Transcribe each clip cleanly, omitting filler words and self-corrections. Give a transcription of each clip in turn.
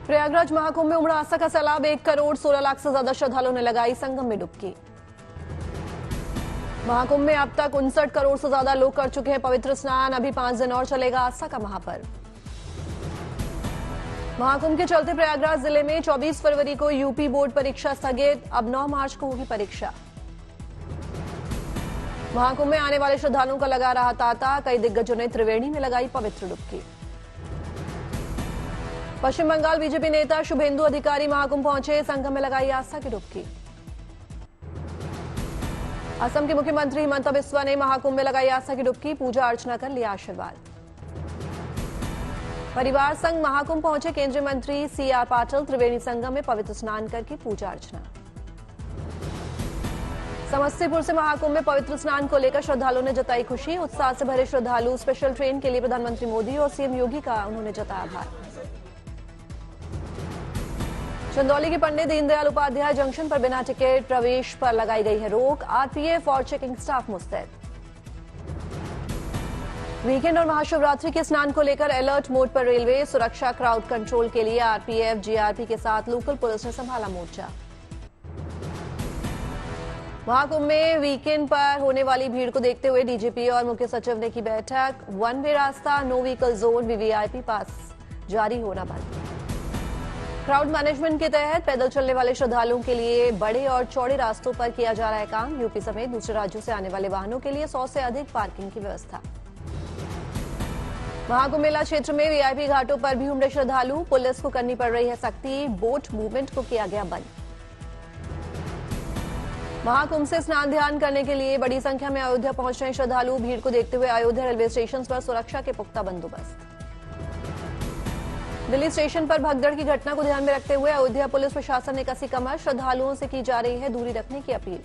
प्रयागराज महाकुंभ में उमड़ा आस्था का सैलाब। 1 करोड़ 16 लाख से ज्यादा श्रद्धालुओं ने लगाई संगम में डुबकी। महाकुंभ में अब तक 59 करोड़ से ज्यादा लोग कर चुके हैं पवित्र स्नान। अभी 5 दिन और चलेगा आस्था का महापर्व। महाकुंभ के चलते प्रयागराज जिले में 24 फरवरी को यूपी बोर्ड परीक्षा स्थगित। अब 9 मार्च को होगी परीक्षा। महाकुंभ में आने वाले श्रद्धालुओं का लगा रहा तांता। कई दिग्गजों ने त्रिवेणी में लगाई पवित्र डुबकी। पश्चिम बंगाल बीजेपी नेता शुभेंदु अधिकारी महाकुंभ पहुंचे। संगम में लगाई आस्था की डुबकी। असम के मुख्यमंत्री हिमंता बिस्वा ने महाकुंभ में लगाई आस्था की डुबकी। पूजा अर्चना कर लिया आशीर्वाद। परिवार संग महाकुंभ पहुंचे केंद्रीय मंत्री सीआर पाटिल। त्रिवेणी संगम में पवित्र स्नान करके पूजा अर्चना। समस्तीपुर से महाकुंभ में पवित्र स्नान को लेकर श्रद्धालुओं ने जताई खुशी। उत्साह से भरे श्रद्धालु स्पेशल ट्रेन के लिए प्रधानमंत्री मोदी और सीएम योगी का उन्होंने जताया आभार। चंदौली के पंडित दीनदयाल उपाध्याय जंक्शन पर बिना टिकट प्रवेश पर लगाई गई है रोक। आरपीएफ और चेकिंग स्टाफ मुस्तैद। वीकेंड और महाशिवरात्रि के स्नान को लेकर अलर्ट मोड पर रेलवे। सुरक्षा क्राउड कंट्रोल के लिए आरपीएफ जीआरपी के साथ लोकल पुलिस ने संभाला मोर्चा। महाकुंभ में वीकेंड पर होने वाली भीड़ को देखते हुए डीजीपी और मुख्य सचिव ने की बैठक। 1 वे रास्ता, नो व्हीकल जोन, वीवीआईपी पास जारी होना बंद। क्राउड मैनेजमेंट के तहत पैदल चलने वाले श्रद्धालुओं के लिए बड़े और चौड़े रास्तों पर किया जा रहा है काम। यूपी समेत दूसरे राज्यों से आने वाले वाहनों के लिए 100 से अधिक पार्किंग की व्यवस्था। महाकुंभ मेला क्षेत्र में वीआईपी घाटों पर भी उमड़े श्रद्धालु। पुलिस को करनी पड़ रही है सख्ती। बोट मूवमेंट को किया गया बंद। महाकुंभ से स्नान ध्यान करने के लिए बड़ी संख्या में अयोध्या पहुंच रहे श्रद्धालु। भीड़ को देखते हुए अयोध्या रेलवे स्टेशन पर सुरक्षा के पुख्ता बंदोबस्त। दिल्ली स्टेशन पर भगदड़ की घटना को ध्यान में रखते हुए अयोध्या पुलिस प्रशासन ने कसी कमर। श्रद्धालुओं से की जा रही है दूरी रखने की अपील।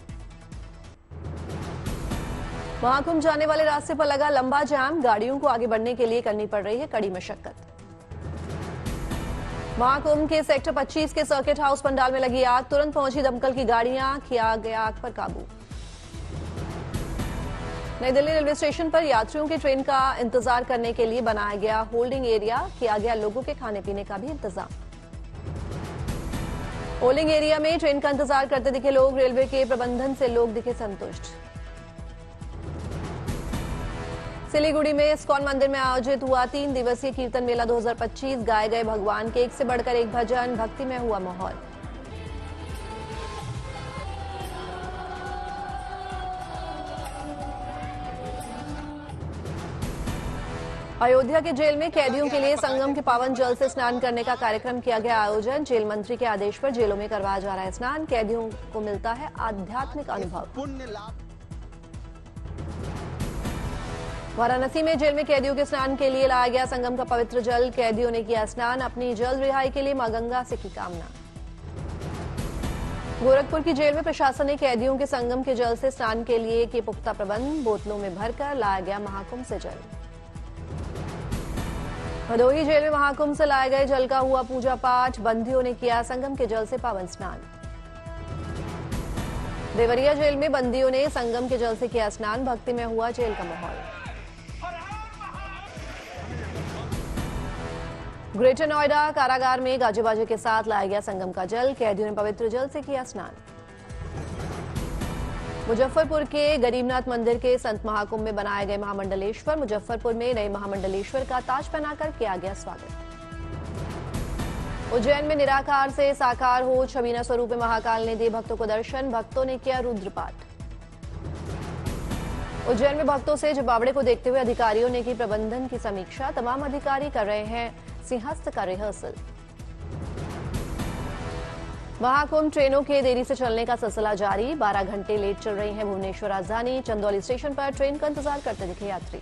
महाकुंभ जाने वाले रास्ते पर लगा लंबा जाम। गाड़ियों को आगे बढ़ने के लिए करनी पड़ रही है कड़ी मशक्कत। महाकुंभ के सेक्टर 25 के सर्किट हाउस पंडाल में लगी आग। तुरंत पहुंची दमकल की गाड़ियां। किया गया आग पर काबू। नई दिल्ली रेलवे स्टेशन पर यात्रियों की ट्रेन का इंतजार करने के लिए बनाया गया होल्डिंग एरिया। किया गया लोगों के खाने पीने का भी इंतजाम। होल्डिंग एरिया में ट्रेन का इंतजार करते दिखे लोग। रेलवे के प्रबंधन से लोग दिखे संतुष्ट। सिलीगुड़ी में इस्कॉन मंदिर में आयोजित हुआ 3 दिवसीय कीर्तन मेला 2025। गाए गए भगवान के एक से बढ़कर एक भजन। भक्ति में हुआ माहौल। अयोध्या के जेल में कैदियों के लिए संगम के पावन जल से स्नान करने का कार्यक्रम किया गया आयोजन। जेल मंत्री के आदेश पर जेलों में करवाया जा रहा है स्नान। कैदियों को मिलता है आध्यात्मिक अनुभव। वाराणसी में जेल में कैदियों के स्नान के लिए लाया गया संगम का पवित्र जल। कैदियों ने किया स्नान। अपनी जल्द रिहाई के लिए मां गंगा से की कामना। गोरखपुर की जेल में प्रशासन ने कैदियों के संगम के जल से स्नान के लिए किए पुख्ता प्रबंध। बोतलों में भरकर लाया गया महाकुंभ से जल। भदोही जेल में महाकुंभ से लाए गए जल का हुआ पूजा पाठ। बंदियों ने किया संगम के जल से पावन स्नान। देवरिया जेल में बंदियों ने संगम के जल से किया स्नान। भक्ति में हुआ जेल का माहौल। ग्रेटर नोएडा कारागार में गाजे बाजे के साथ लाया गया संगम का जल। कैदियों ने पवित्र जल से किया स्नान। मुजफ्फरपुर के गरीबनाथ मंदिर के संत महाकुंभ में बनाए गए महामंडलेश्वर। मुजफ्फरपुर में नए महामंडलेश्वर का ताज पहनाकर किया गया स्वागत। उज्जैन में निराकार से साकार हो छबीना स्वरूप में महाकाल ने दिए भक्तों को दर्शन। भक्तों ने किया रुद्रपाठ। उज्जैन में भक्तों से जबावड़े को देखते हुए अधिकारियों ने की प्रबंधन की समीक्षा। तमाम अधिकारी कर रहे हैं सिंहस्थ का रिहर्सल। महाकुंभ ट्रेनों के देरी से चलने का सिलसिला जारी। 12 घंटे लेट चल रही है भुवनेश्वर राजधानी। चंदौली स्टेशन पर ट्रेन का इंतजार करते दिखे यात्री।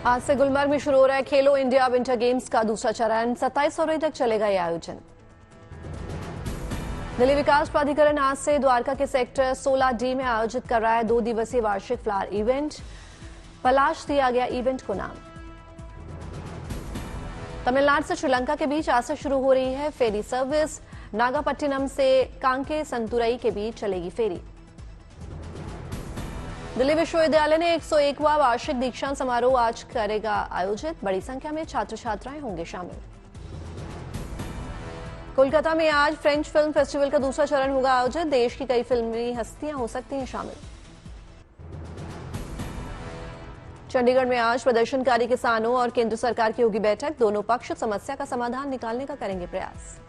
आज से गुलमर्ग में शुरू हो रहा है खेलो इंडिया विंटर गेम्स का दूसरा चरण। 27 फरवरी तक चलेगा यह आयोजन। दिल्ली विकास प्राधिकरण आज से द्वारका के सेक्टर 16D में आयोजित कर रहा है 2 दिवसीय वार्षिक फ्लावर इवेंट। पलाश दिया गया इवेंट को नाम। तमिलनाडु से श्रीलंका के बीच आज से शुरू हो रही है फेरी सर्विस। नागापट्टिनम से कांके संतुरई के बीच चलेगी फेरी। दिल्ली विश्वविद्यालय ने 101वां वार्षिक दीक्षांत समारोह आज करेगा आयोजित। बड़ी संख्या में छात्र छात्राएं होंगे शामिल। कोलकाता में आज फ्रेंच फिल्म फेस्टिवल का दूसरा चरण होगा आयोजित। देश की कई फिल्मी हस्तियां हो सकती हैं शामिल। चंडीगढ़ में आज प्रदर्शनकारी किसानों और केंद्र सरकार की होगी बैठक। दोनों पक्ष समस्या का समाधान निकालने का करेंगे प्रयास।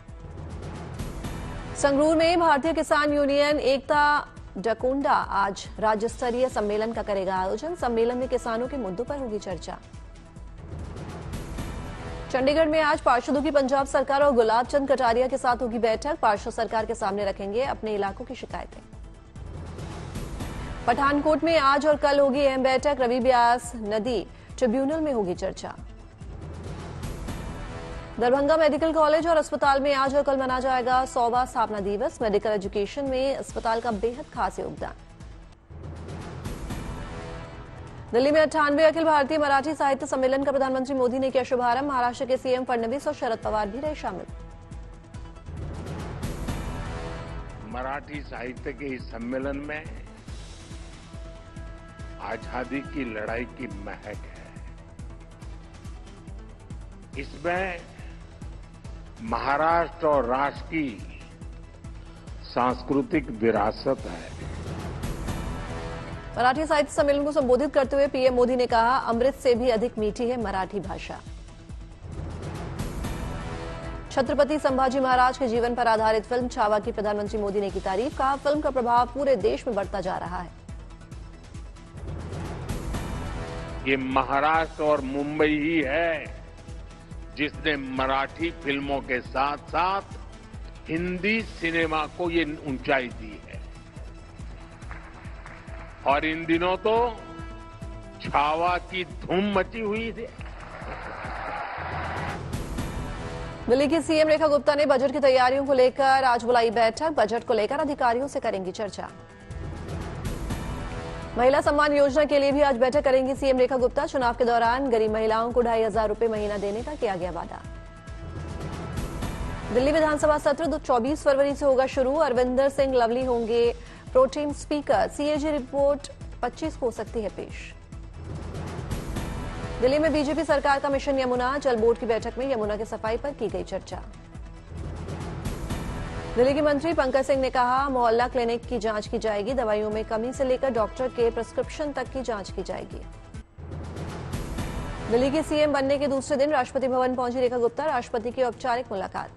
संगरूर में भारतीय किसान यूनियन एकता डकोंडा आज राज्य स्तरीय सम्मेलन का करेगा आयोजन। सम्मेलन में किसानों के मुद्दों पर होगी चर्चा। चंडीगढ़ में आज पार्षदों की पंजाब सरकार और गुलाब चंद कटारिया के साथ होगी बैठक। पार्षद सरकार के सामने रखेंगे अपने इलाकों की शिकायतें। पठानकोट में आज और कल होगी अहम बैठक। रवि ब्यास नदी ट्रिब्यूनल में होगी चर्चा। दरभंगा मेडिकल कॉलेज और अस्पताल में आज और कल मनाया जाएगा 100वां स्थापना दिवस। मेडिकल एजुकेशन में अस्पताल का बेहद खास योगदान। दिल्ली में 98वें अखिल भारतीय मराठी साहित्य सम्मेलन का प्रधानमंत्री मोदी ने किया शुभारंभ। महाराष्ट्र के सीएम फडणवीस और शरद पवार भी रहे शामिल। मराठी साहित्य के इस सम्मेलन में आजादी की लड़ाई की महक है। इसमें महाराष्ट्र और राष्ट्र की सांस्कृतिक विरासत है। मराठी साहित्य सम्मेलन को संबोधित करते हुए पीएम मोदी ने कहा, अमृत से भी अधिक मीठी है मराठी भाषा। छत्रपति संभाजी महाराज के जीवन पर आधारित फिल्म छावा की प्रधानमंत्री मोदी ने की तारीफ। कहा, फिल्म का प्रभाव पूरे देश में बढ़ता जा रहा है। ये महाराष्ट्र और मुंबई ही है जिसने मराठी फिल्मों के साथ साथ हिंदी सिनेमा को ये ऊंचाई दी है। और इन दिनों तो छावा की धूम मची हुई है। दिल्ली की सीएम रेखा गुप्ता ने बजट की तैयारियों को लेकर आज बुलाई बैठक। बजट को लेकर अधिकारियों से करेंगी चर्चा। महिला सम्मान योजना के लिए भी आज बैठक करेंगी सीएम रेखा गुप्ता। चुनाव के दौरान गरीब महिलाओं को 2,500 रुपए महीना देने का किया गया वादा। दिल्ली विधानसभा सत्र 24 फरवरी से होगा शुरू। अरविंदर सिंह लवली होंगे प्रोटेम स्पीकर। सीएजी रिपोर्ट 25 को हो सकती है पेश। दिल्ली में बीजेपी सरकार का मिशन यमुना। जल बोर्ड की बैठक में यमुना की सफाई पर की गई चर्चा। दिल्ली के मंत्री पंकज सिंह ने कहा, मोहल्ला क्लिनिक की जांच की जाएगी। दवाइयों में कमी से लेकर डॉक्टर के प्रिस्क्रिप्शन तक की जांच की जाएगी। दिल्ली के सीएम बनने के दूसरे दिन राष्ट्रपति भवन पहुंची रेखा गुप्ता। राष्ट्रपति की औपचारिक मुलाकात।